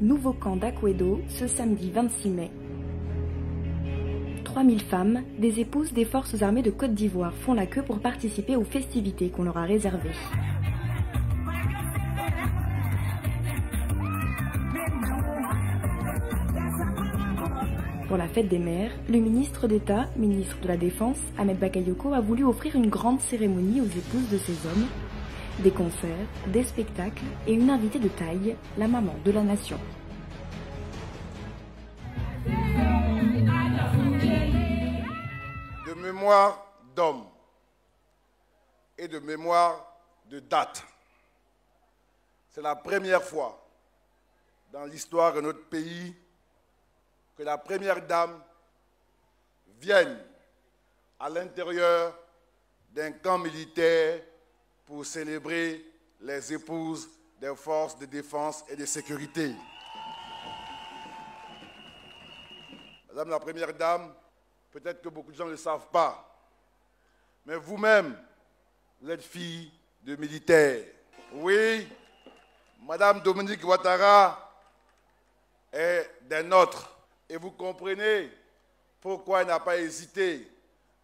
nouveau camp d'Akwedo, ce samedi 26 mai. 3000 femmes, des épouses des forces armées de Côte d'Ivoire, font la queue pour participer aux festivités qu'on leur a réservées. Pour la fête des mères, le ministre d'État, ministre de la Défense, Ahmed Bakayoko, a voulu offrir une grande cérémonie aux épouses de ces hommes, des concerts, des spectacles et une invitée de taille, la maman de la nation. De mémoire d'homme et de mémoire de date. C'est la première fois dans l'histoire de notre pays que la première dame vienne à l'intérieur d'un camp militaire pour célébrer les épouses des forces de défense et de sécurité. Madame la première dame, peut-être que beaucoup de gens ne le savent pas, mais vous-même, vous êtes fille de militaire. Oui, Madame Dominique Ouattara est des nôtres. Et vous comprenez pourquoi elle n'a pas hésité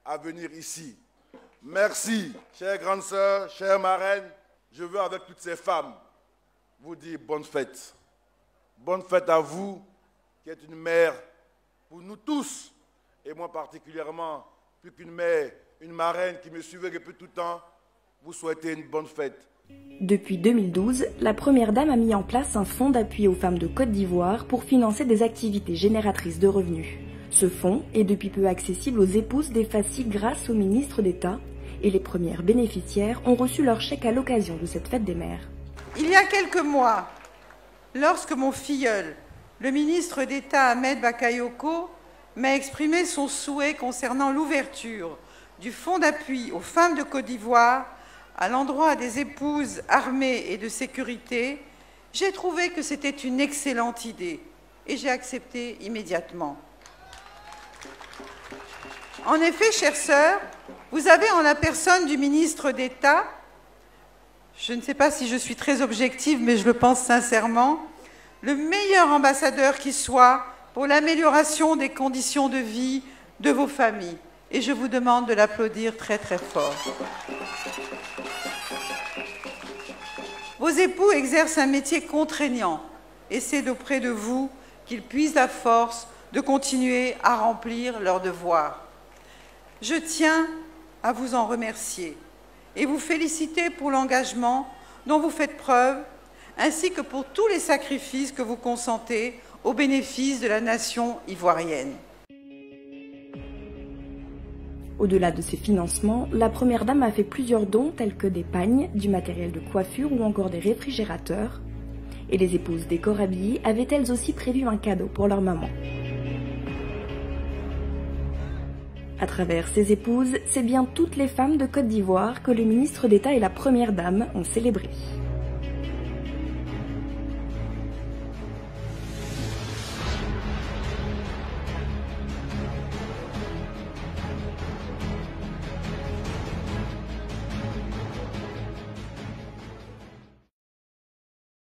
à venir ici. Merci, chère grande sœur, chère marraine. Je veux avec toutes ces femmes vous dire bonne fête. Bonne fête à vous, qui êtes une mère pour nous tous. Et moi particulièrement, plus qu'une mère, une marraine qui me suivait depuis tout le temps, vous souhaitez une bonne fête. Depuis 2012, la Première Dame a mis en place un fonds d'appui aux femmes de Côte d'Ivoire pour financer des activités génératrices de revenus. Ce fonds est depuis peu accessible aux épouses des FACI grâce au ministre d'État et les premières bénéficiaires ont reçu leur chèque à l'occasion de cette fête des mères. Il y a quelques mois, lorsque mon filleul, le ministre d'État Ahmed Bakayoko, m'a exprimé son souhait concernant l'ouverture du fonds d'appui aux femmes de Côte d'Ivoire à l'endroit des épouses armées et de sécurité, j'ai trouvé que c'était une excellente idée et j'ai accepté immédiatement. En effet, chères sœurs, vous avez en la personne du ministre d'État, je ne sais pas si je suis très objective, mais je le pense sincèrement, le meilleur ambassadeur qui soit pour l'amélioration des conditions de vie de vos familles. Et je vous demande de l'applaudir très très fort. Vos époux exercent un métier contraignant et c'est auprès de vous qu'ils puisent la force de continuer à remplir leurs devoirs. Je tiens à vous en remercier et vous féliciter pour l'engagement dont vous faites preuve, ainsi que pour tous les sacrifices que vous consentez au bénéfice de la nation ivoirienne. Au-delà de ces financements, la Première Dame a fait plusieurs dons tels que des pagnes, du matériel de coiffure ou encore des réfrigérateurs. Et les épouses des corps habillés avaient elles aussi prévu un cadeau pour leur maman. À travers ces épouses, c'est bien toutes les femmes de Côte d'Ivoire que le ministre d'État et la Première Dame ont célébrées.